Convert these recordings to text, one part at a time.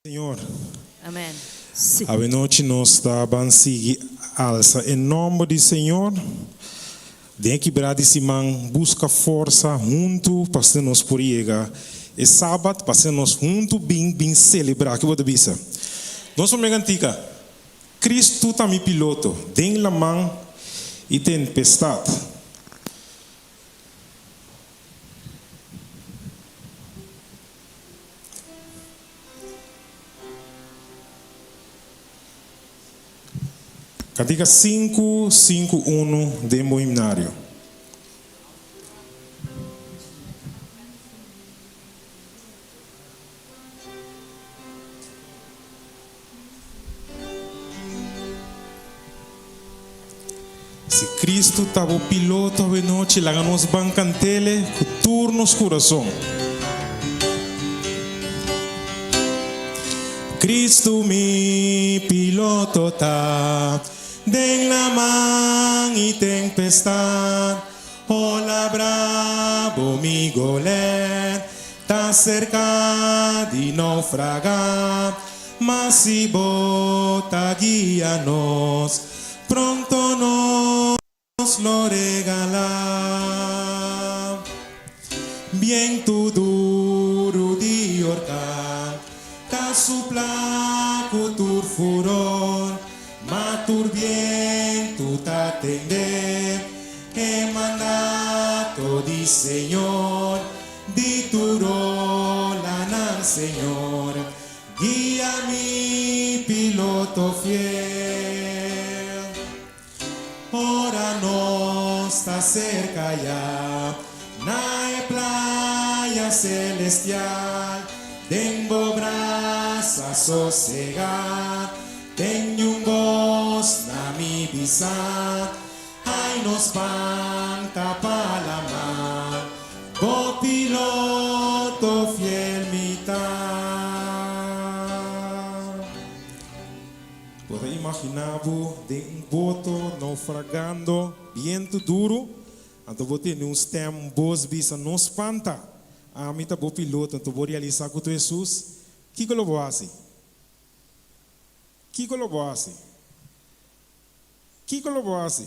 Senhor, Amém. Sim. a noite nós estamos seguir alça em nome do Senhor. Tem que brar esse man busca força junto para ser nós por chegar. E sábado para ser nós junto bem celebrar que você bisa. Nós somos antiga. Cristo tá mi piloto. Tem la mão e tempestade. Cantiga 551 de Moinário. Se Cristo estava o piloto a noite, lá nos bancantele, que turnos coração. Cristo mi piloto tá. Den la man y tempestad, hola bravo mi golet, ta cerca di naufragar, mas si bota guíanos, pronto nos lo regala. Viento duro di orcar, ta supla cutur furor, matur viento t'atender, he mandato di Señor, di tu rola al Señor, guía mi piloto fiel. Ora no está cerca ya, na playa celestial, tengo brasa sosegada. Tenho gosto na mi bisa, ai nos panta palama, o piloto fiel mitad. Pode imaginar de boto naufragando, viento duro, então vou ter stem bos bisa nos panta. A mim tá bom piloto, então vou realizar com Jesus. Que eu vou fazer? Que colaborasse? Que colaborasse?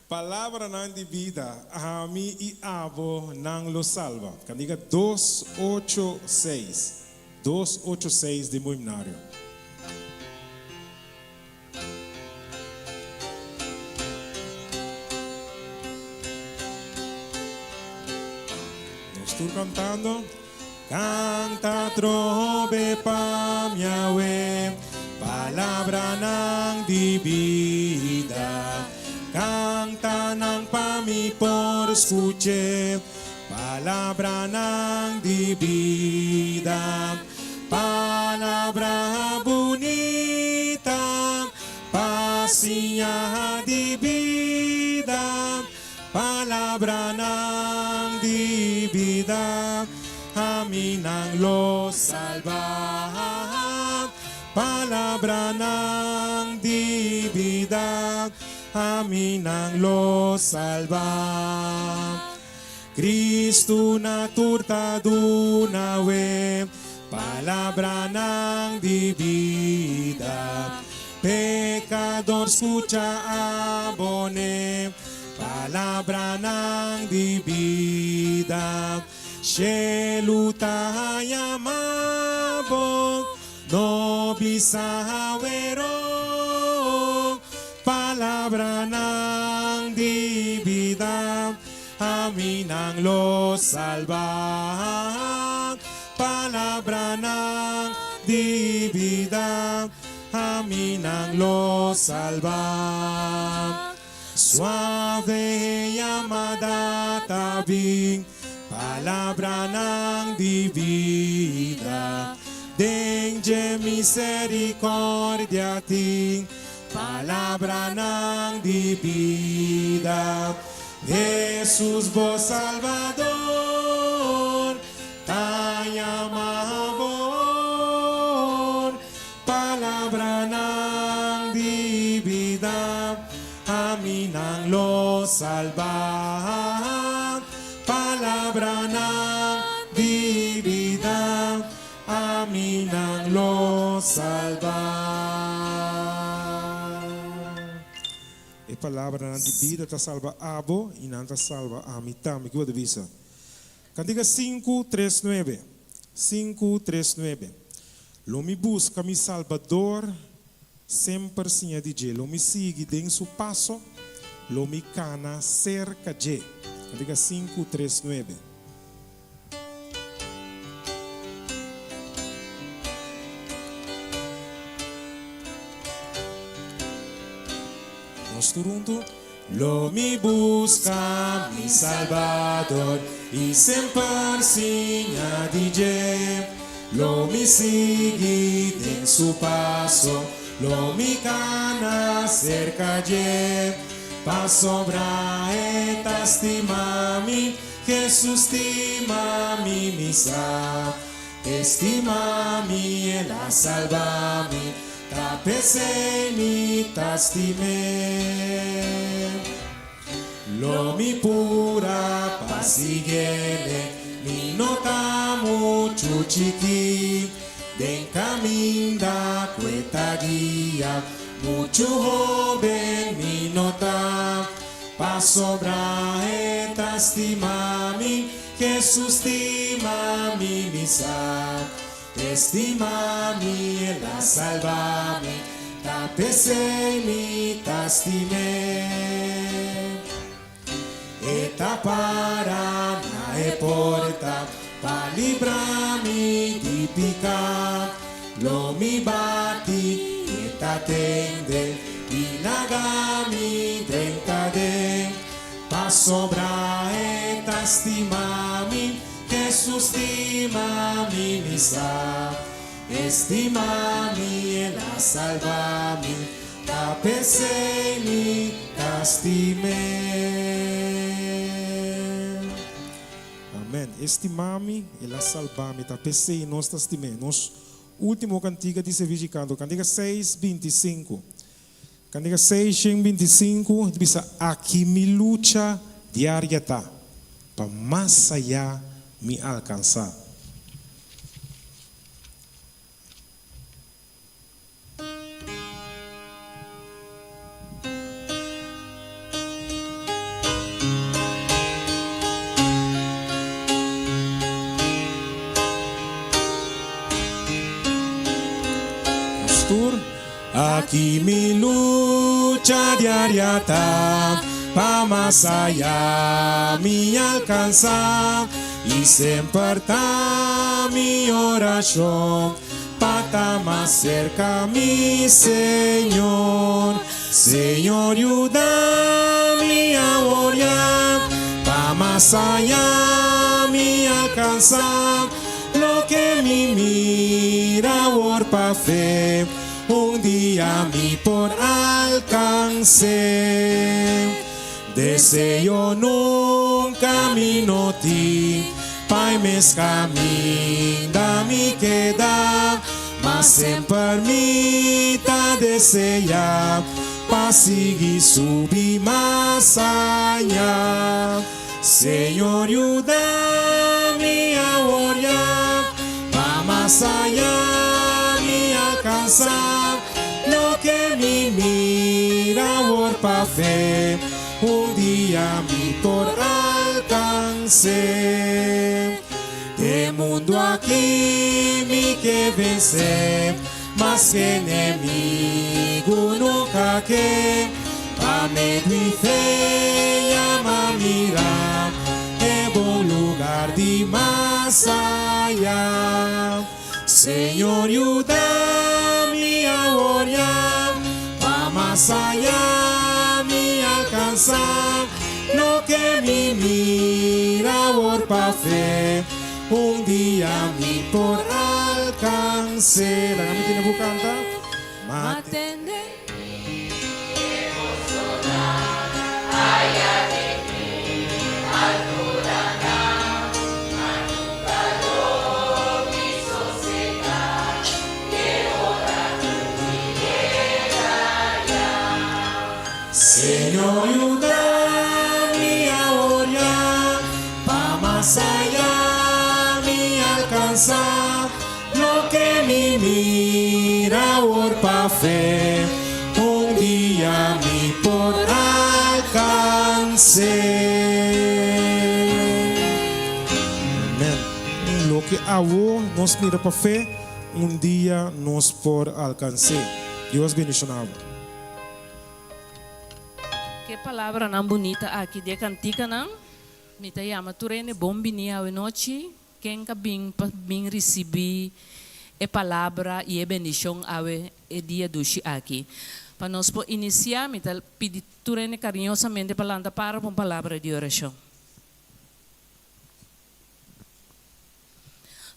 Palavra não de vida, a mim e abo não lo salva. Candiga 286. 286 de Moinário. Estou cantando. Canta trove pa Yahweh, palabra ng di vida. Canta ng pami por escuche, palabra ng di vida. Palabra bonita, pasinya di vida. Palabra ng di vida. Amin ang lo salva, palabra ng di vida, amin ang lo salva. Cristo naturtado nawe, palabra ng di vida. Pecador escucha abone, palabra ng di vida. Sheluta yamabo, no bisawero, palabra ng di vida, amin ang lo salva. Palabra ng di vida, amin ang lo salva. Suave llamada tabing, palabra ng di vida, dengue misericordia ting, palabra ng di vida. Jesus vos Salvador, tayo mahabor, palabra ng di vida, amin ang lo salva. Palabra ng di E palavra de vida ta salva abo e não ta salva a mitad. Me que visa. Cantiga 5:3-9. 5:3-9. Lo me busca mi Salvador, sempre sinha DJ. Lo me sigue em seu passo, lo me cana cerca de. Cantiga 5:3-9. Nós turunto. Lo me busca mi Salvador e sempre sinha DJ. Lo me sigue em seu passo, lo me cana cerca de. Passo bra e estimami, Jesus estimami misa, estimami e la salvami, tapesemi tastime. Lo mi pura pasigele, mi nota mucho chiqui, den caminda cueta guía, mucho joven mi nota, paso bra et estimami, Jesús estimami misa, estimami e la salvami, tapesemi tastime. Eta para na e porta, pa librami di picca, lo mi batti e t'attende, inagami drencade, pa sopra e t'stimami, Jesus stimami misa, estimami e la salvami, tapesemi t'stime. Amen. Estimami e la salvami, tapesei nós t'stime. Nos último cantiga de serviço canto, cantiga 6:25. Cantiga 6:25 diz: aqui me luta diária tá, para mais allá me alcançar. Aquí mi lucha diaria está, pa más allá me alcanza, y siempre está mi oración, pa estar más cerca mi Señor. Señor, ayúdame a orar, pa más allá me alcanza, lo que mi mira por pa fe. Un día mi por alcance, deseo nunca camino ti, pai mes caminda mi queda, mas sempre mi ta deseja, pa seguir subir mais allá. Senhor, ayúdame a orar, pa más allá me alcanzar, lo que mi mira por pa fe, un día mi por alcance. De mundo aquí mi que vencer, mas que enemigo nunca que, pa medo y fe llama mirar, é bom lugar de mais allá. Senhor, ayúdame a orar, pa más allá me alcanzar, lo que mi mira por pa fe, un día mi por alcance. La kami tinabukanta. Matende. Señor, ayúdame a orar, pa más allá me alcanzar, lo que mi ahora pa' fe, un día me por alcanzar. Amén. Lo que ahora nos mira pa' fe, un día nos por alcanzar. Dios bendicionado. Que palavra não bonita aqui de cantica não? Me te chama turene bom binia a noite. Quem que bem receber a palavra e a bendição ave e dia doce aqui. Para nós por iniciar, me te pedir turene carinhosamente para uma palavra de oração.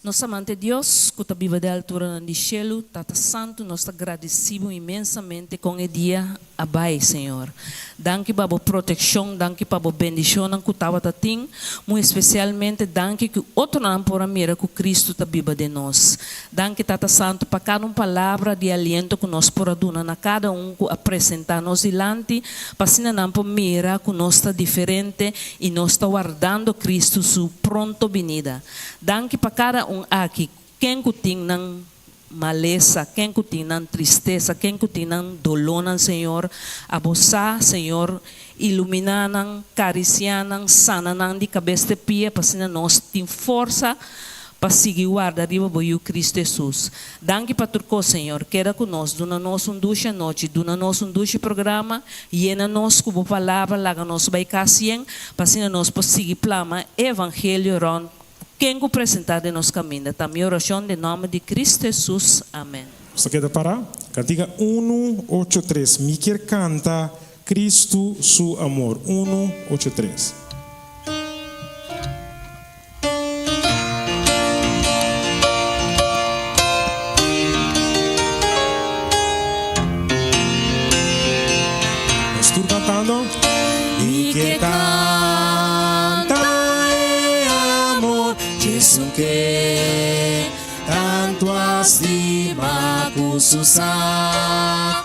Nosso amante Deus, que está viva de altura no cielo, Tata Santo, nós agradecemos imensamente com o dia abai, Senhor. Danke para a proteção, danke para a bendição que estava tatim, muito especialmente danke que outro não por mira que Cristo está viva de nós. Danke Tata Santo para cada palavra de aliento que nós por aduna na cada que apresentar nos dilante, para se não por mira que nós está diferente e nós está guardando Cristo su pronto venida. Danke para cada aqui, quem que tem não maleza, quem que tem não tristeza, quem que tem não dolor, Senhor, abusar, Senhor, iluminar, cariciar, sanar de cabeça de pia, para que nós tenhamos força para seguir guarda arriba do Cristo Jesus. Danke para turco, Senhor, queda conosco, dona-nos duche noite, dona-nos duche programa, llena-nos com a palavra, laga-nos baicasien, para que nós possamos seguir plama, evangelho, ron, quem que apresentar de nos caminho. Também oração de nome de Cristo Jesus. Amém. Você quer parar? Cantiga 183. Me quer canta Cristo su amor. 183. Estou cantando. Me quer canta amor, Jesus que tanto estima con su sangre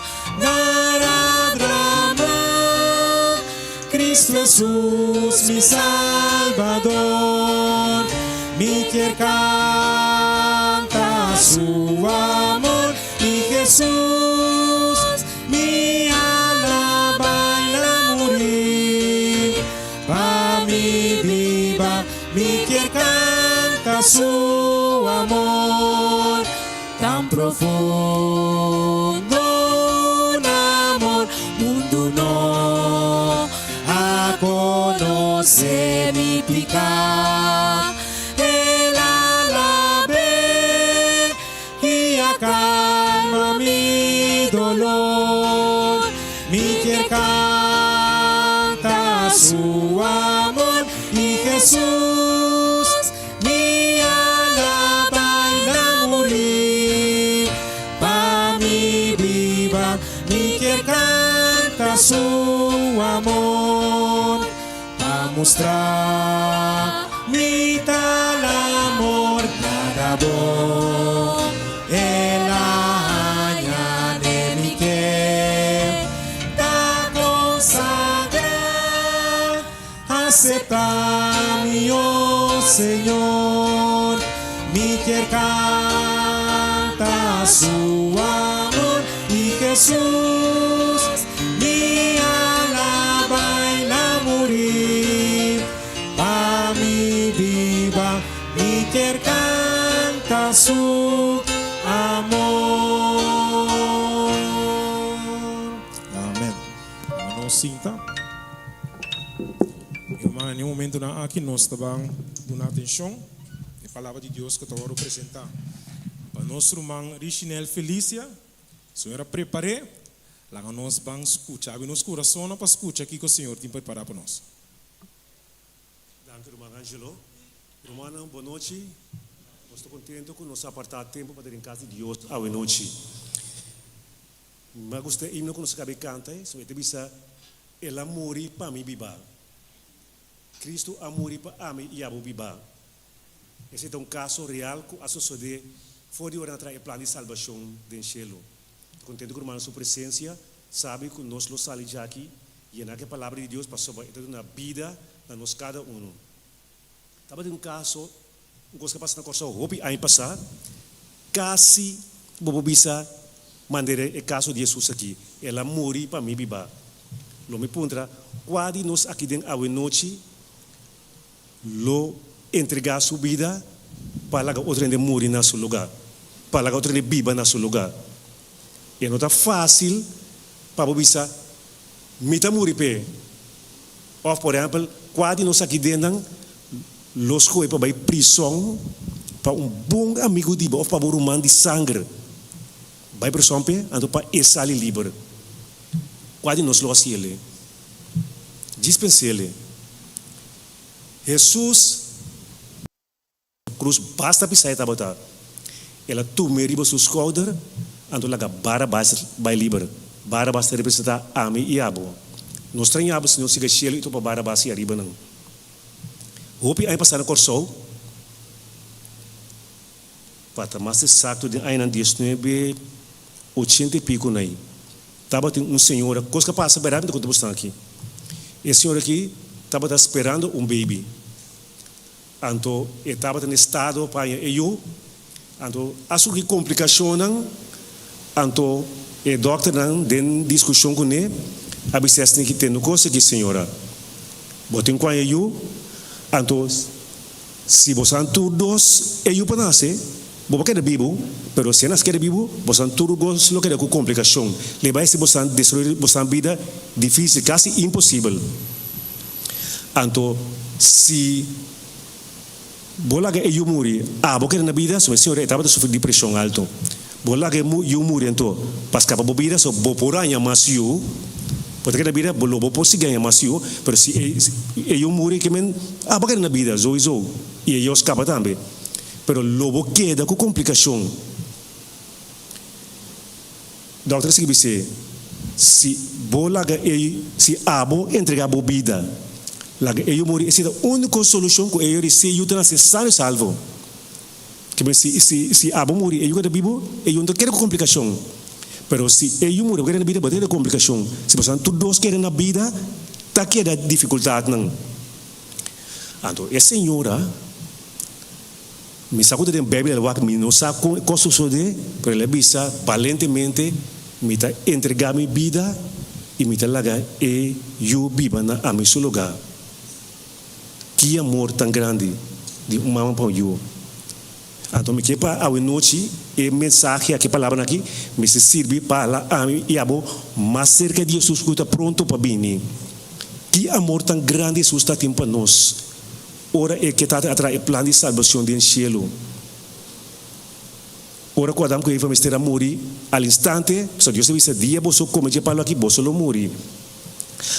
drama. Cristo Jesús mi Salvador, mi quer canta su amor, y Jesús mi alaba y la morir, pa mi viva mi quer canta su amor tan profundo, un amor mundo no a conocer mi pecado, el alabe y acalma mi dolor, mi quer canta su amor, y Jesús mi alaba y la morir, pa mi viva mi quer canta su amor, pa mostrar mi tal amor cada voz, el aña de mi quer da consagrar, acepta mi oh Señor, mi quer canta su amor, y Jesús mi alaba y la morir, pa mi viva mi quer canta su amor. Amén. Não sinta. Irmã, em um momento aqui nós estamos dando atenção à palavra de Deus que eu vou apresentar. Para nosso irmão Richinel Felícia, a senhora prepare, lá nós vamos escutar, abre nosso coração para escutar aqui que o Senhor tem preparado para nós. Danke, irmão Angelo. Irmã, boa noite. Estou contente com nós apartar tempo para ter em casa de Deus à noite. Mas gostei de himno que nós acabamos de cantar, sobre a bisa, el amor para mim viva. Cristo amor para mim e abo viva. Esse é um caso real que a sociedade foi ora atrás o plano de salvação do cielo. Estou contente com a sua presença, sabe que nós lo salimos aqui e na que a palavra de Deus passou na vida de nós cada um. Estava de um caso, coisa que passa na coisa hobby ano passado, quase bobo bisa maneira é caso de Jesus aqui. Ela morre para mim biba. Lo me puntra, quase nós aqui dentro a noite, lo entregar sua vida para que outra gente morre na seu lugar, para que outra gente viva na seu lugar. E não está fácil para você me morrer pe. Ou por exemplo, quase nós aqui dentro los coi para ir prisão para bom amigo de ou para um de sangue. Vai prisão pe, ando para sair livre. Quase nós lo hacíamos. Dispense-lhe. Jesus, cruz basta pisar a botar. Ela tomeriba seus caudas, ando lá Barabás vai livre. Barabás representa Ami e Abo. Nós treinamos se não siga cheio e para Barabás e arriba não. Hope aí passar no corso. Para mais exato de aí na 19 80 e pico aí. Tava tem senhora, coisa que passa beirando quando estamos aqui. Esse senhor aqui estava esperando baby. Então, estava no estado para eu. Então, acho que complicação não. Então, o doutor não tem discussão com ele. A bichas tem que ter no coisa que senhora. Botem com eu. Então, se você todos eu para nascer, você quer vivo, mas se não quer vivo, você todos lo quer com complicação. Levar se você destruir você vida difícil, quase impossível. Então, se bola que eu morri, porque na vida, se o senhor estava sofrendo depressão alto, bola que eu morri então, parce que a vida só boporanha mas eu, porque na vida bolo boposi ganha mas eu, mas se eu morri que men, porque na vida zo e eu escapa também, pero lobo queda com complicação. Doutor se dice, se bola que se abo entregar bebida eu morri, essa é a única solução que eu recebi, eu tenho sano salvo. Que se abo morri, eu quero vivo, eu não quero complicação. Mas se eu morri, eu quero na vida, vai ter complicação. Se você todos querem na vida, tá queda dificuldade não. Então, a senhora me sacou da Bíblia, ela me não sabe como sucede, mas ela bisa valentemente me tá entregar minha vida e me tá largar e eu viva na meu lugar. Que amor tão grande de uma mãe para eu. Então, me que para a noite e mensagem aqui palavra aqui me se serve para a mim e abo mais cerca de Jesus que está pronto para vir. Que amor tão grande Jesus está tendo para nós. Ora é que está atrás o plano de salvação do cielo. Ora quando que vamos ter a morrer al instante, só Deus disse dia você come de palo aqui você lo morrer.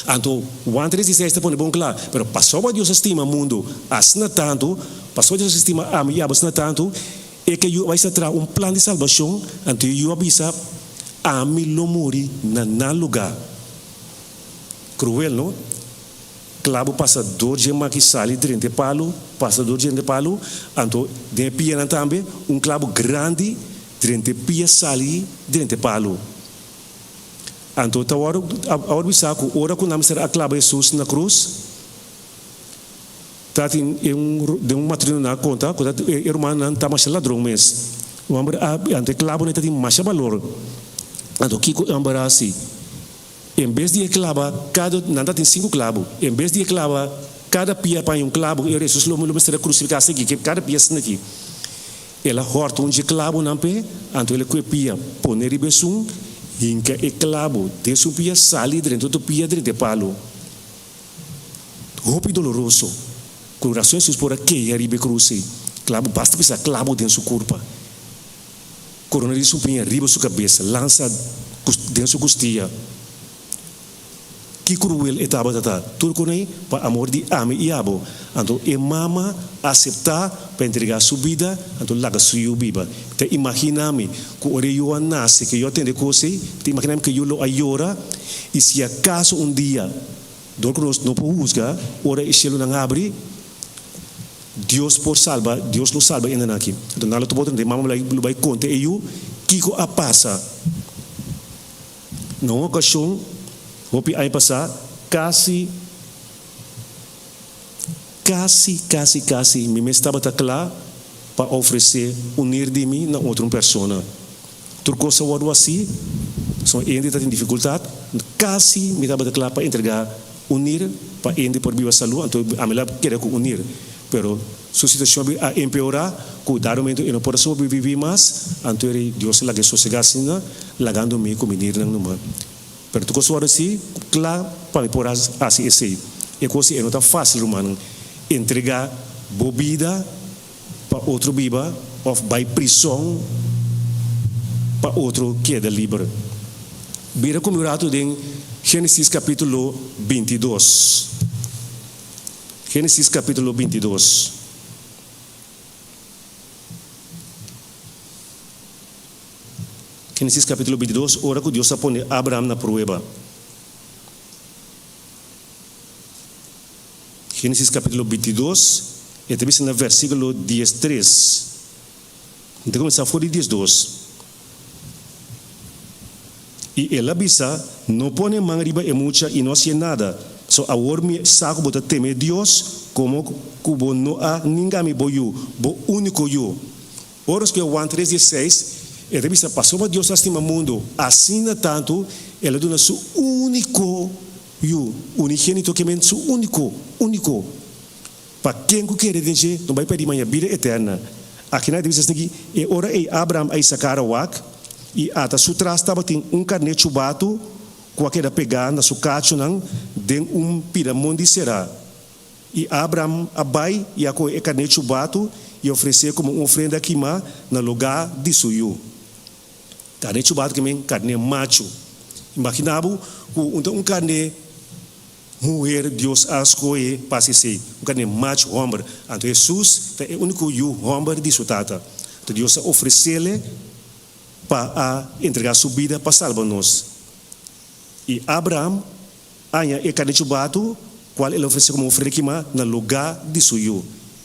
Então, o Andrés diz esta põe bom claro, pero passou a Deus estima o mundo, assim tanto, passou a Deus estima a mim, assim tanto, é que eu vai se trazer plano de salvação, então eu avisa a mim lo morrer na lugar. Cruel, não? Claro, passa 2 dias que sai de palo, passa 2 dias de palo, então, de pia também, clavo grande, 30 pia sai de palo. Então, a hora bisa ko ora ko namin a clava Jesus na cruz. Tati de matrino na conta, ko tati irmã nan tama siya ladrong mes. O amber ante clavo neta tem mais valor. Então, kiko amber assim. Em vez de clava cada nanda tem 5 clavos. Em vez de clava cada pia para clavo, eu Jesus lo mostra crucificado aqui, que cada pia assim aqui. Ela horta clavo na pé, então ele pia poner e besum. Hinca e clavo, de su pia sali dentro do pia dentro de palo. Roupa doloroso. Coração Jesus por aqui arriba cruci. Clavo basta pisar clavo dentro sua corpo. Corona de sua pia arriba sua cabeça, lança dentro sua costia. Que cruel etapa tata. Tudo com aí para amor de ame e abo. Então e mama aceitar para entregar sua vida, então larga sua vida. Te imagina-me que o eu nasce que eu tenho coisa, te imagina-me que eu lo ayora e se acaso dia, dor nós não podemos juzgar, ora o cielo não abre, Deus por salva, Deus lo salva ainda aqui. Então nada tu pode entender, mama vai contar eu que a passa. Não ocasião, hopi aí passar quase me estava claro para oferecer unir de mim na outra pessoa. Turcosa wadu assim, são ainda está em dificuldade, quase me dá para para entregar unir para ainda por viva saúde, então a melhor querer unir, pero sua situação a empeorar, cuidado momento e não pode sobreviver mais, então Deus lá que sossegar assim, lagando me com menir não numa. Pero turcosa wadu assim, claro para por assim esse, e coisa não está fácil humano, entregar bebida para outro biba, ou vai prisão para outro queda livre. Vira como rato em Gênesis capítulo 22. Gênesis capítulo 22. Gênesis capítulo 22, ora que Deus põe Abraham na prova. Gênesis capítulo 22, e também no versículo 13. Então começar a falar de 12. E ela bisa não põe mão riba e mucha e não sei nada. So agora me saco bota temer Deus como cubo não há ninguém me boiu, bo único eu. Horas que Juan 3:16, ela bisa passou para Deus estima mundo, assim tanto ela dona su único eu, unigênito que men su único. Para quem que quer dizer, não vai pedir minha vida eterna. Aqui na divisão aqui, e ora ei Abraham ai sacara wak. E ata sutra estava tem carne chubato com aquela pegar na sua cacho não de piramundi será e Abraham abai e a carne chubato e oferecer como ofrenda queima no lugar de suyo carne chubato que men carne macho imaginavo com carne mulher Deus escolhe para ser carne macho homem então Jesus é o único homem de sua tata então Deus oferece-lhe para entregar sua vida para salvar-nos. E Abraham, ainda é carne chubato, qual ele ofereceu como oferenda no lugar de suyo.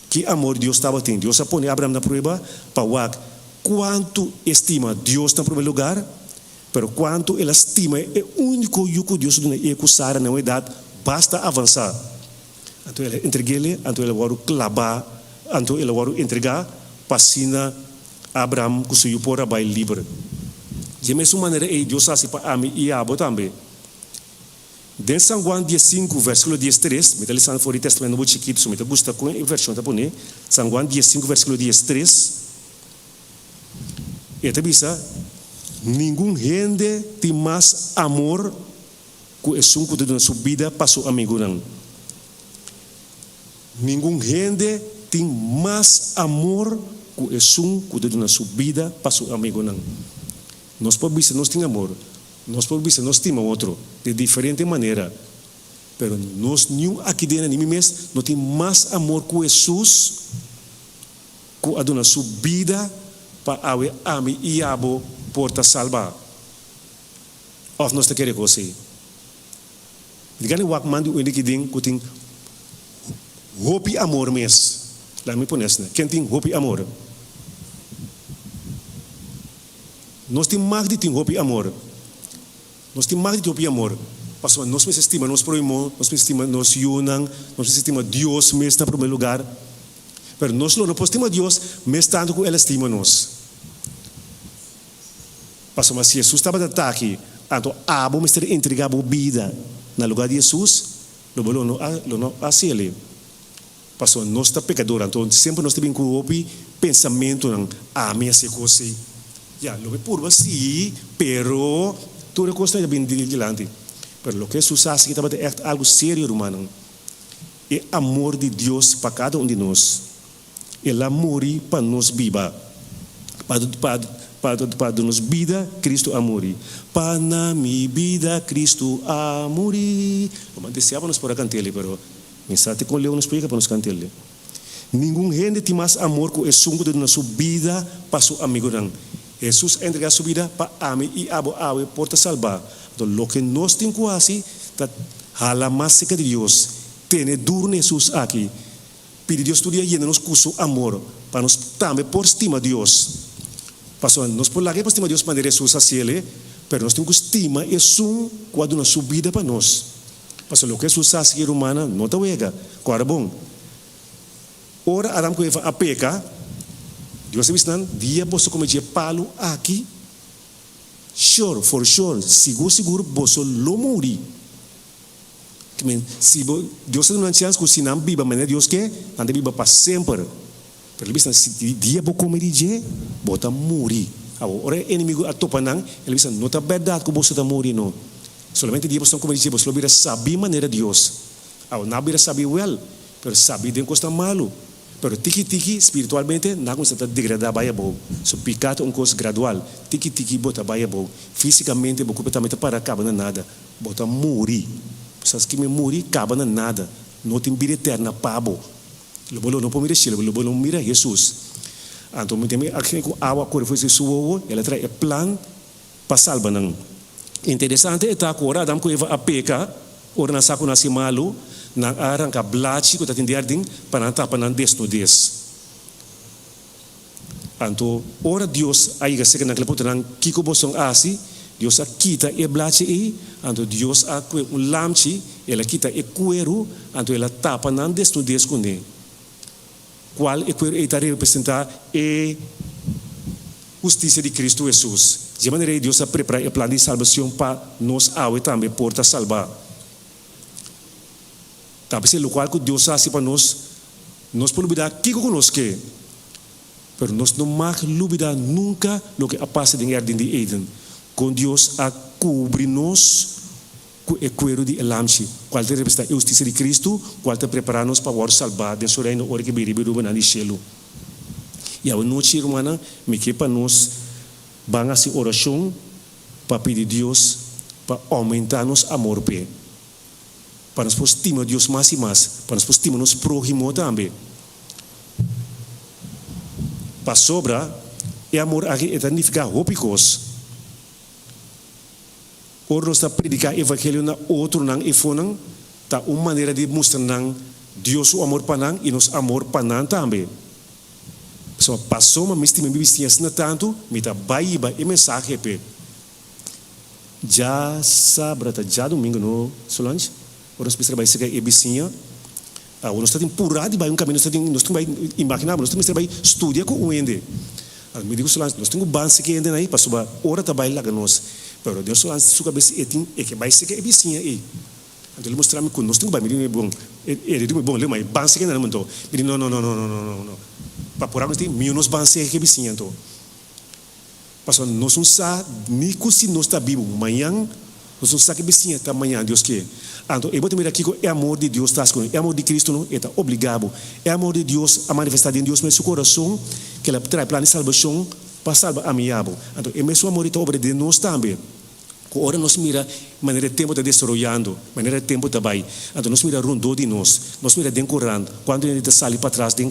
Que amor Deus estava tendo. Deus põe Abraham na prova para ver quanto estima Deus no primeiro lugar, pero quanto ele estima é o único que Deus dá e que Sara na idade basta avançar. Então ele entregue-lhe, então ele vai clavar, então ele vai entregar para sina Abraham que suyo por abai livre. De mesma maneira, Deus assim para mim e a também. Em São Juan 15, versículo 13, me está for o testamento muito chiquito, me está gusta com a versão tá poner. São Juan 15, versículo 13. E te bisa, nenhum gente tem mais amor que é sunco de uma subida para seu amigo não. Nenhum gente tem mais amor que é sunco de uma subida para seu amigo não. Nós podemos nós temos amor, nós podemos nós estimamos outro de diferente maneira, pero nós nenhum aqui dentro de mim mesmo não tem mais amor que Jesus que a uma subida para a mim e a bo porta salvar. Of nós te queremos você. Digamos o mando o que tem que tem hope amor mesmo. Lá me pones, né? Quem tem hope amor? Nós temos mais de ter hope amor. Nós temos mais de hope amor. Pastor, nós me estimamos, nós proimos, nós me estimamos, nós unam, nós me estimamos Deus mesmo em primeiro lugar. Mas nós não podemos Deus mesmo tanto que Ele estima nós. Pastor, mas Jesus estava aqui, então abo me ter entregado vida no lugar de Jesus, não assim ele. Pastor, nós estamos pecadores, então sempre nós temos um pensamento, minha coisa. Ya, lo que purva sí, pero tu recosta bem dilante. Pero lo que Jesus hace que estava é algo sério, hermano. É amor de Deus para cada um de nós. Ele amor para nos viva. Para nos vida, Cristo amori. Para na mi vida, Cristo amori. Como desejávamos para cantar-lhe, pero mensagem com Leão nos explica para nos cantar-lhe. Nenhum gente tem mais amor que o sungo de nossa vida para seu amigo não. Jesus entrega sua vida para a mim e a boa porta salvar. Então, o que nós temos quase, a mais de Deus, tem duro Jesus aqui. Pede Deus todo dia llena-nos com seu amor, para nós também por estima Deus. Pastor, nós por lá que por estima Deus para Jesus assim, mas nós temos estima e sum quando nós sua vida para nós. Pastor, o que Jesus assim, humana, não está wega. Agora bom. Ora, Adam que a peca, Deus me ensinou, dia posso comer palo aqui, sure, for sure, seguro, você lo muri. Se Deus tem uma chance que se não viva, mas Deus quer, anda viva para sempre. Pero ele se dia você comer dia, você morrer. Ora inimigo a topa não, ele diz não é verdade que você está morrer não. Solamente dia você comer dia, você não sabe maneira de Deus. Não vai saber well, pero sabe de coisa malo. Pero tiki espiritualmente não consegue degradar bem bom. So pecado coisa gradual. Tiki bota bem bom. Fisicamente você completamente para acaba nada. Bota morrer. Pessoas que me morrer acaba nada. Não tem vida eterna pabo. Lo não pode mirar Chile, lo não mira Jesus. Então me tem aqui com água quando foi suo, ela traz plan para salvar não. Interessante é tá agora dam com a peca, ora na saco nasi malu, na arranca blachi que tá tendo jardim para não tapar não desnudez. Então ora Deus aí que se naquele ponto não kiko bosong asi, Deus a quita e blachi e, então Deus a lamchi, ela quita e cuero, então ela tapa não desnudez com ele. Qual é que está representar a justiça de Cristo Jesus. De maneira que Deus prepara o plano de salvação para nós e também porta salvar. Talvez o qual que Deus faz para nós podemos olvidar que conosco, mas nós não vamos olvidar nunca o que passa no jardim de Eden. Com Deus a cobrir-nos com o cuero de lamchi, qual te representa a justiça de Cristo, qual te prepara-nos para ser salvar de seu reino, hora que biribi ruba no céu. E a noite, irmã, me que para nós vamos a oração para pedir a Deus para aumentar nosso amor pé. Para nós estimar Deus mais e mais, para nós estimar nosso próximo também. Para sobra, é amor aqui é significa hópicos. Por nós predicar o evangelho na outro não e fonang, tá uma maneira de mostrar não Deus o amor para nós e nos amor para nós também. So passou uma mistura me bistinha na tanto, me tá baiba e mensagem pe. Já sábado, já domingo no Solange, o nosso pastor vai ser e bistinha. O nosso tem purado vai caminho, nós tem vai imaginar, nós tem vai estudar com o ende. Me digo Solange, nós tem banse que ende aí, passou a hora tá vai lá ganos. Pero Deus Solange suka bes etin e que vai ser e bistinha aí. Então ele mostrar-me que nós tem vai me bom. Ele diz bom, ele mas banse que não mandou. Me não. Para por agora tem menos banse que bistinha então. Passou nós não sa ni cusi nós tá vivo manhã, nós não sa que bistinha tá manhã Deus que. Então eu vou te mirar aqui é amor de Deus tá com, é amor de Cristo não é tá obrigado. É amor de Deus a manifestar em Deus no seu coração que ela traz plano de salvação para salvar a minha abo. Então é mesmo amor está obra de nós também. Com hora nós mira maneira de tempo está desarrollando, maneira de tempo está vai. Então nós mira rondou de nós mira den Corão, quando ele está sali para trás den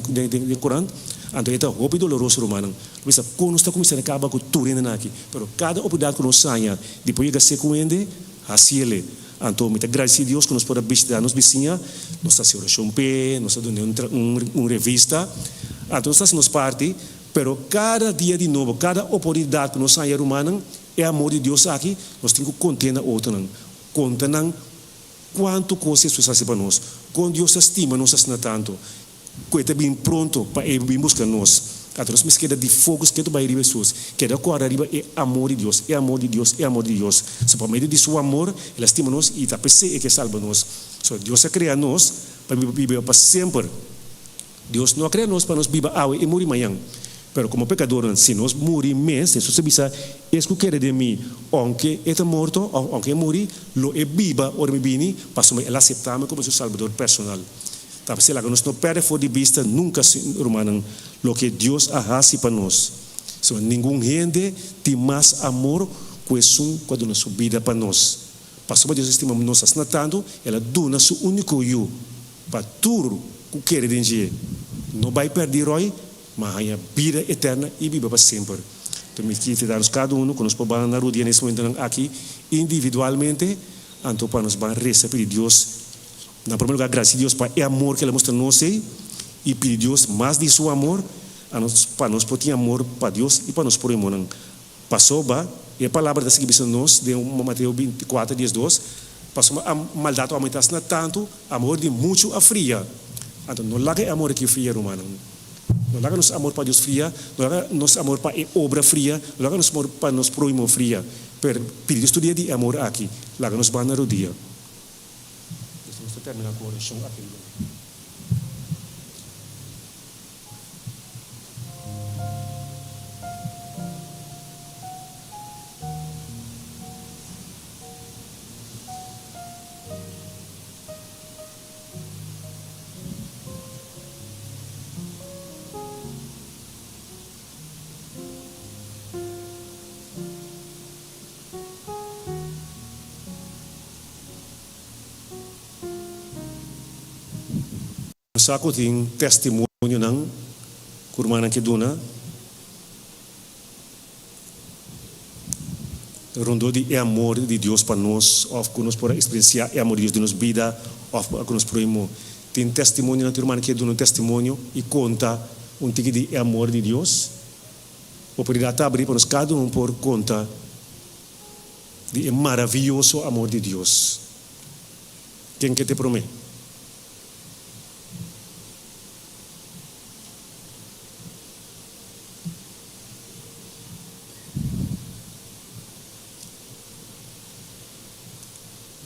Corão, então é roupa doloroso romano. Mas quando nós está começando a acabar com tudo ainda aqui, pero cada oportunidade que nós saia, depois de se coende, assim ele. Então me graças a Deus que nós podemos visitar nos vizinhos, nós está se oração pé, nós está dando revista, então nós está nos parte, pero cada dia de novo, cada oportunidade que nós saia romano é amor de Deus aqui, nós temos que conter na outra não. Conta não quanto coisa isso faz para nós. Quando Deus estima nós assim tanto, que está bem pronto para ir buscar nós. Então nós queda de fogo que tu vai ir Jesus. Queda agora arriba é amor de Deus, é amor de Deus, é amor de Deus. Se por meio de seu amor, ele estima nós e está pensando que salva nós. So Deus a criar nós para viver para sempre. Deus não cria nós para nós viver hoje e morrer amanhã. Pero como pecador, se nós morimos, isso se bisa, isso que quer de mim, aunque está morto, aunque morri, lo é viva, ora me vini, para ele aceitar-me como seu salvador personal. Tá, se lá nós não perde fora de vista nunca, romano, lo que Deus arrasa para nós. So, nenhum gente tem mais amor que isso quando nós vida para nós. Pastor Deus estima nós assim tanto, ela dona seu único eu para tudo que quer de gente. Não vai perder hoje, mas a vida eterna e viva para sempre. Então, me quero dar cada um, que nós podemos na rodia nesse momento aqui, individualmente, então para nós vamos receber Deus. Na primeiro lugar, graças a Deus para o amor que Ele mostra nós e pedir Deus mais de seu amor, para nós poder ter amor para Deus e para nós por amor. Passou, e a palavra da seguinte nós, de Mateus 24, 12, passou a maldade aumentar tanto, amor de muito a fria. Então, não larga amor que fria, romano. Não larga nosso amor para Deus fria, não larga nosso amor para a obra fria, não larga nosso amor para nós próximo fria. per pedir estudia di amor aqui. Lá nos banda rodia. Estamos a terminar com a oração aqui. Sa ako ting testimonyo ng kurmanan kiduna rondo di amor de Deus para nós, of que nós por experienciar o amor de Deus de nos vida, of que nós proimo tem testemunho na turma que dá um testemunho e conta tique de amor de Deus. Oportunidade abrir para nós cada por conta de maravilhoso amor de Deus. Quem que te promete?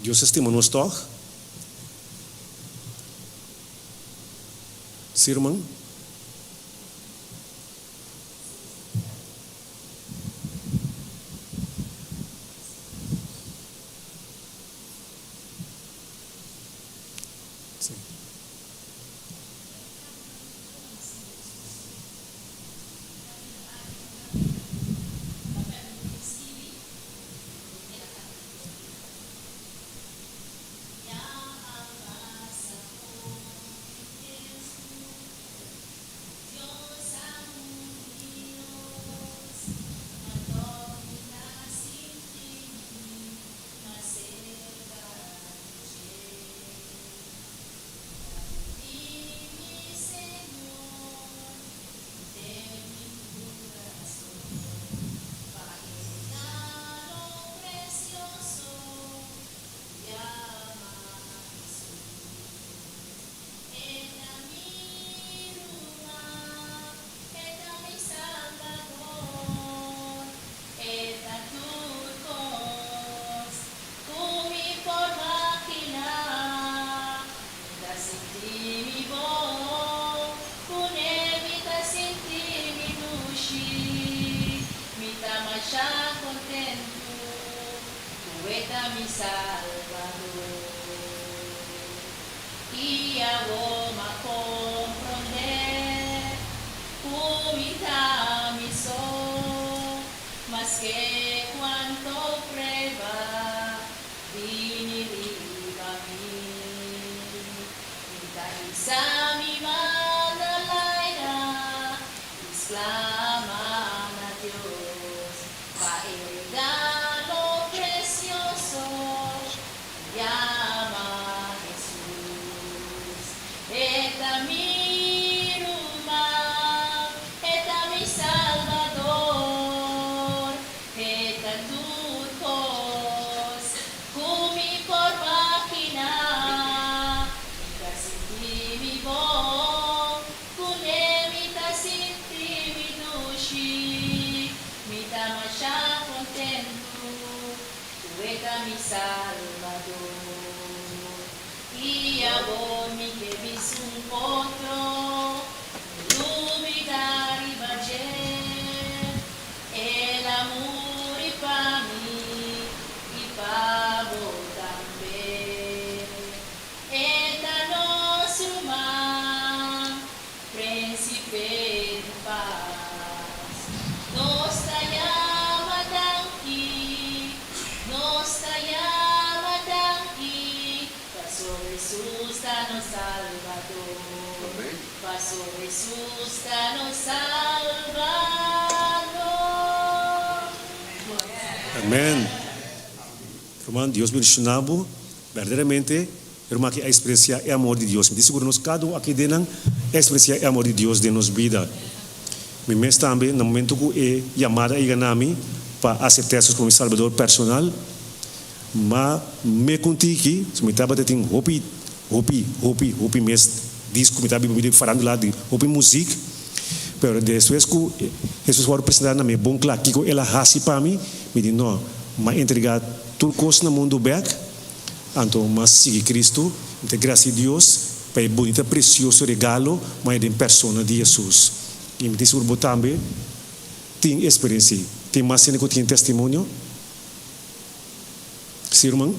Deus estima nos toch? Sirmang? Sim. Mi Salvador, y hago más comprender, humildad mi soul, más que cuanto prueba, viniriba mi, intaliza mi madalaina, exclaman a Dios, va regalo precioso, llama Jesús, eta mi Ruma, eta mi Salvador, eta turcos, kumi por máquina, sinti mi voz, kunemita sinti mi dushi, mi tamasha contento, tu eta mi Salvador. Y hago mi que vis un potro, lumidar y bager, el amor y pa mí, y pa vos también. Eta nos human, príncipe de paz, nos llama danki, nos llama danki, pasó Jesús, danos Salvador. Pasó Jesús, danos Salvador. Amém. Irmão, Deus me ensinava verdadeiramente, irmão, que a experiência é amor de Deus. Me seguro nos cada um aqui dentro, a experiência é amor de Deus de nos vida. Me mês também, no momento que é chamada e ganami para aceitar Jesus como Salvador personal, mas me contigo, se me estava tendo hopi mês disco, me estava falando lá de hopi música, pero depois que Jesus foi apresentar na minha bom claro que ela hasi para mim, me disse não, mas entregar tudo coisa no mundo back, então mas seguir Cristo, então graças a Deus, para bonita precioso regalo, mas de persona de Jesus. E me diz o também tem experiência, tem mais que tem testemunho, sim, irmão?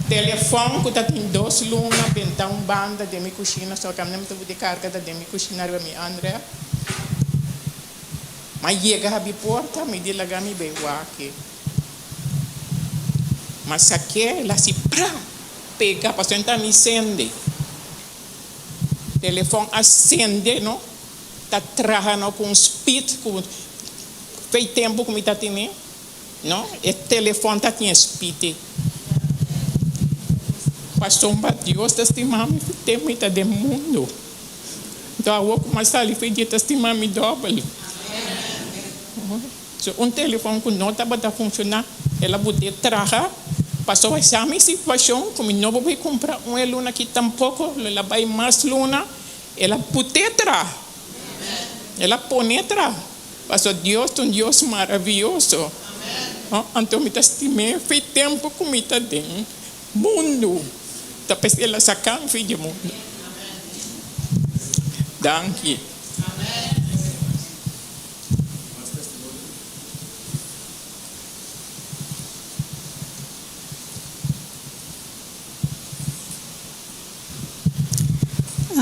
Telefone que tem 2 lunas, bentão banda de minha cozinha, só que eu não tenho de carga da minha cozinha para minha André. Mas chega a porta, me diz lá me bem aqui. Mas aqui lá se pega para sentar me acende. Telefone acende, não? Tá trajando com speed, com faz tempo que me tá tendo, não? E telefone tá tinha speed. Pastor, Deus testimony tem muita do mundo. Então, eu vou começar a fazer testemunho dobro. So, telefone que não estava a funcionar, ela podia trazer. Pastor, essa minha situação, como não vou comprar uma luna que tampouco, ela vai mais luna, ela podia trazer. Ela pode trazer. Pastor, Deus é Deus maravilhoso. Então, me testemunho, faz tempo que me está dentro. Mundo. Tapos ela sakang video mo. Danke.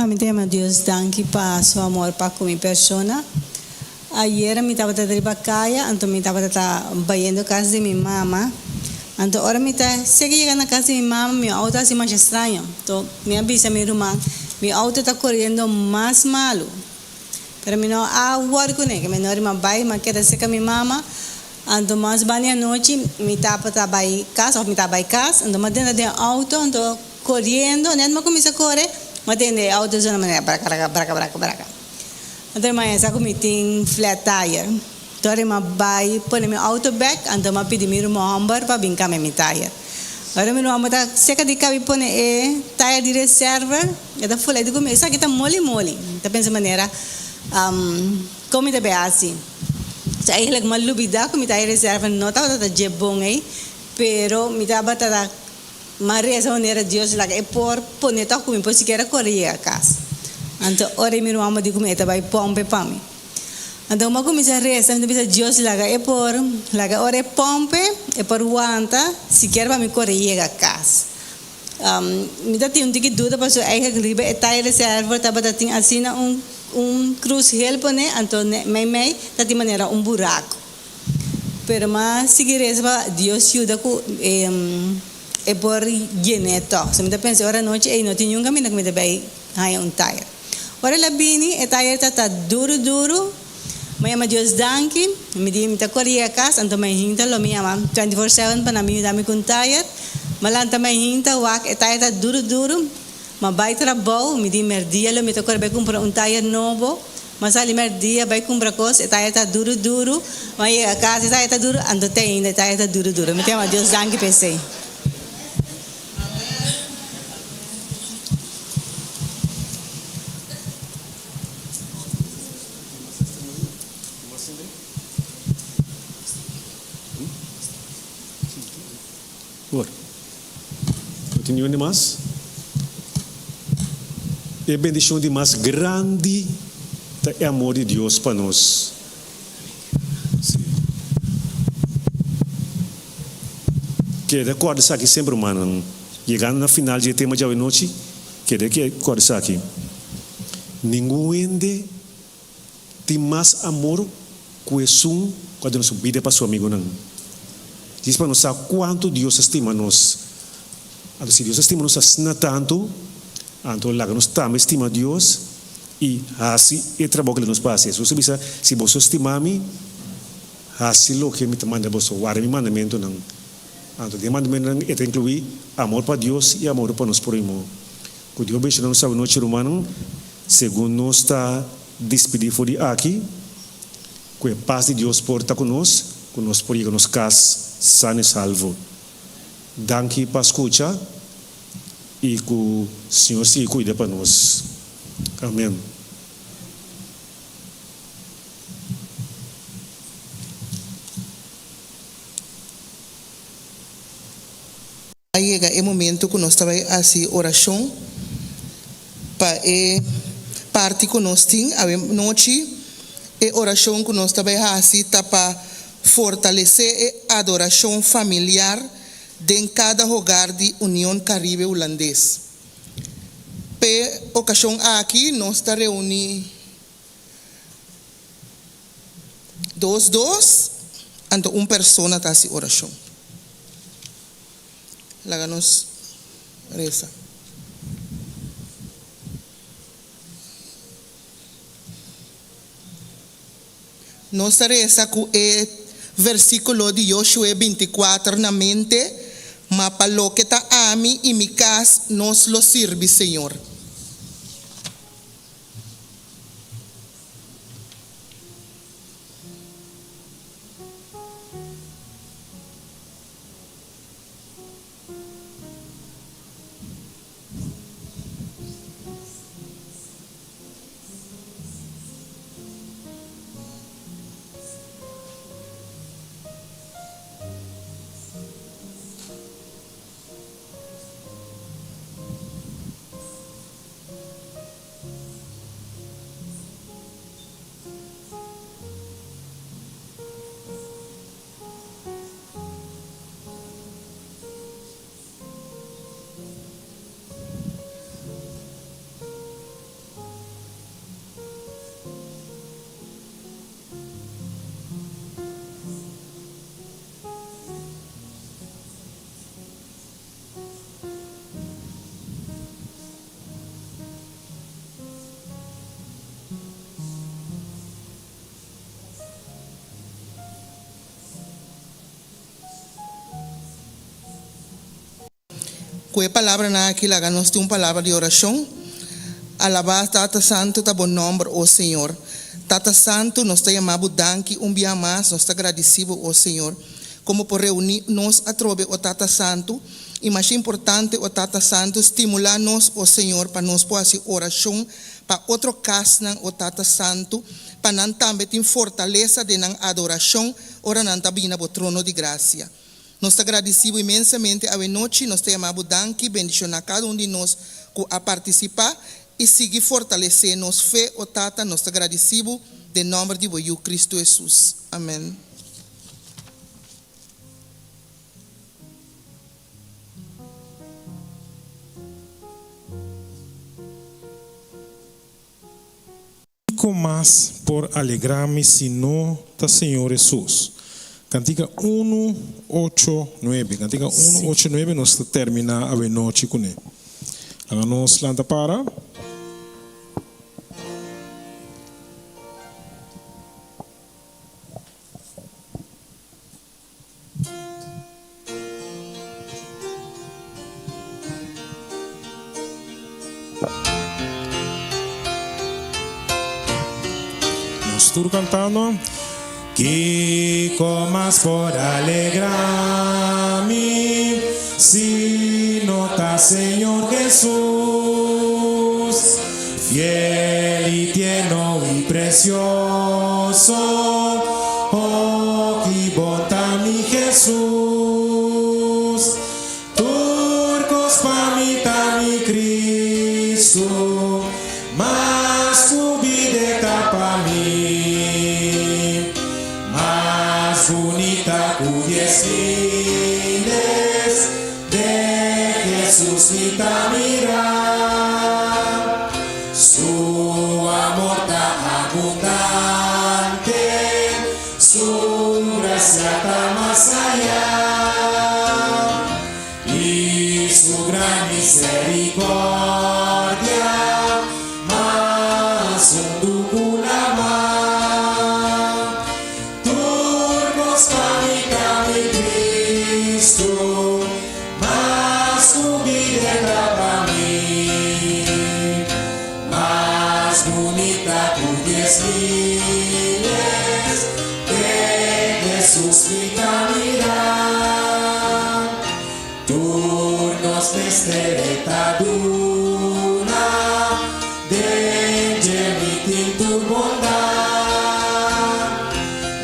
Me tema Deus, danke para seu amor para com minha persona. Ayer me estava trabalhando, então me estava trabalhando casa de minha mama. Então, agora me está chegando na casa de minha mãe, meu auto assim mais estranho. Então, me avisa minha irmã, meu auto está correndo mais malo. Pero me não há work com ele, que minha irmã vai, mas quer dizer que minha mama, então mais bem à noite, me estava trabalhando casa, ou me estava casa, então me dentro do auto, então correndo, nem me começa a correr, mas dentro do auto já não me braca. Então, mas essa comigo tem flat tire. Então, eu vai pôr meu auto back, então eu pedi meu number para vir cá me tire. Agora meu number está seca de cabe pôr tire de reserva, eu estou falando de comer, isso aqui está mole. Então, pensa maneira, como está bem assim. So, aí ele malu bida, como tire reserva, não está de bom aí, pero me está batata, mas essa maneira Deus lá é por pôr tá comigo, por se quer correr a casa. Então, ora meu number de comer, vai pompe para mim. Então, eu comecei a rezar, então pensei, Deus laga é por, laga ora é pompe, é por aguanta, se quer para me correr a casa. Me dá um tique dúvida, porque aí que riba é taia reserva, estava dando assim cruz help né, então me tá de maneira buraco. Pero mas se quer rezar, Deus ajuda com é por geneto. Se me dá pensar, ora noite aí não tinha caminho que me dá bem, aí taia. Ora lá bini, é taia tá duro. Maya Deus danke, me di minta correr a casa, então me hinta lo me ama 24/7 para mim dar me contaia, malanta me hinta wak etaya tá duro, mas vai trabalho, me di merdia lo me tá correr comprar tire novo, Mas ali mer dia vai comprar coisa, tá duro, mas a casa tá duro, ando tem ainda tá duro. Me tema Deus danke pensei. Ora, continua demais. É bendição demais grande é amor de Deus para nós. Que recorda isso aqui sempre, mano. Chegando na final de tema de hoje noite, que recorda isso aqui. Ninguém tem mais amor que o quando nós vida para seu amigo não. Diz para nós quanto Deus estima nós. Se Deus estima nós tanto, então lá nós também estima Deus e assim é trabalho que nos passa. Se você estima me, assim o que me manda você, o me mandamento não. Então o mandamento é incluir amor para Deus e amor para nós por irmão. Que Deus bendiga nós a noite humana, segundo nós está despedido por aqui, que a paz de Deus porta conosco por ir nos casa sano e salvo. Danke para escutar e que o Senhor se cuida para nós. Amém. Aí chega o momento que nós estamos assim oração para parte que nós temos a noite e oração que nós estamos assim para fortalecer a adoração familiar em cada hogar de União Caribe Holandês. Pe ocasião aqui nós está reunidos dois, então uma pessoa está assim oração. Láganos reza. Nós reza com o versículo de Josué 24 na mente, mas para lo que está a mí y mi casa nos lo sirve, Señor. Com a palavra aqui, lá nós temos uma palavra de oração. Alabado Tata Santo, tá bom nome, ó Senhor. Tata Santo, nós te chamamos danke dia mais, nós te agradecemos, ó Senhor, como por reunir-nos a trove, ó Tata Santo, e mais importante, ó Tata Santo, estimular-nos, ó Senhor, para nós fazer oração para outro caso, ó Tata Santo, para nós também ter fortaleza de nós adoração, ora nós também no trono de graça. Nós te agradecemos imensamente a noite, nós te chamamos danke, bendição a cada de nós que a participar e seguir fortalecer-nos fé, ó Tata, nós te agradecemos, em nome de Cristo Jesus. Amém. Más por alegrarme sino da Senhor Jesus. Cantiga 189. Cantiga 189 nós termina a noite com ele. Nós lanta para. tudo cantando. Que comas por alegrar-me, se nota, Senhor Jesus, fiel y tierno y precioso, oh, que bota mi Jesús, turcos pa' mí, ta mi Cristo, mas tu vida pa' mí, más bonita cuyas miles de Jesús ni ta mirar, su amor tan abundante, su gracia tan más allá, y su gran misericordia más undúcula más. Turcos pa' mi Cristo, más tu vida pa' mí, más bonita tu 10,000 de Jesús mi mirar. Turnos mesteretaduna de gemitin tu bondad,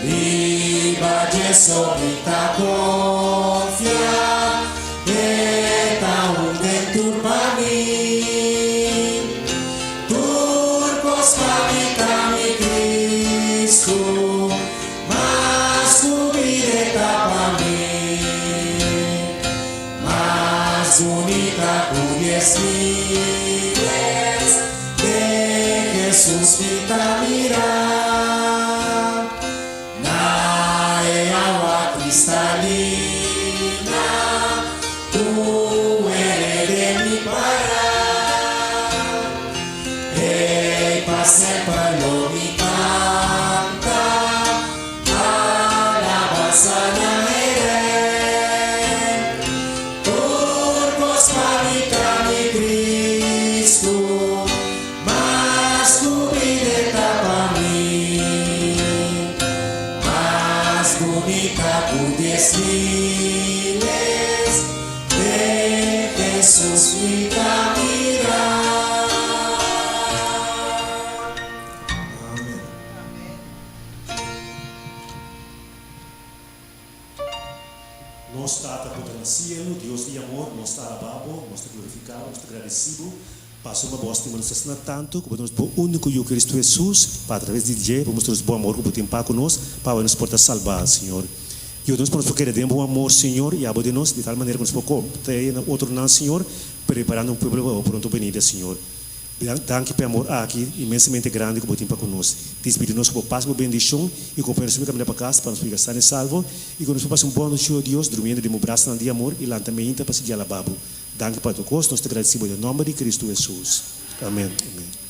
riba de solita confia, eta unde tu mí. Turcos pa' mi Cristo, más tu vida pa' mí, más bonita tu 10,000 de Jesús mi mirar. Nae agua cristalina, tú eres de mi parar. Pase palo mi canta, alabanza na eres. Turcos pa' mi Cristo, más tu vida pa' mí, más bonita tu 10,000 de Jesús mi mirar. Nós está no cielo, Deus de amor, nós está alabado, nós está glorificado, nós está agradecido. Passou uma boa estima nos assina tanto, como nós o único eu Cristo Jesus, para através de Deus, para mostrar o bom amor que tem para conosco, para nos portar salvar, Senhor. E nós podemos querer bom amor, Senhor, e abo de nós, de tal maneira que nós podemos ter outro não, Senhor, preparando povo pronto venida, Senhor. Danke per amor aqui, imensamente grande que tem para conosco. Despedimos com paz, com bendição e com permissão de caminhar para casa, para nos ficar sano e salvo. E que nos faça bom noite, Deus, dormindo de um braço de amor e lentamente para se alababo. Danke para tu costo, nós te agradecemos em nome de Cristo Jesus. Amém. Amém.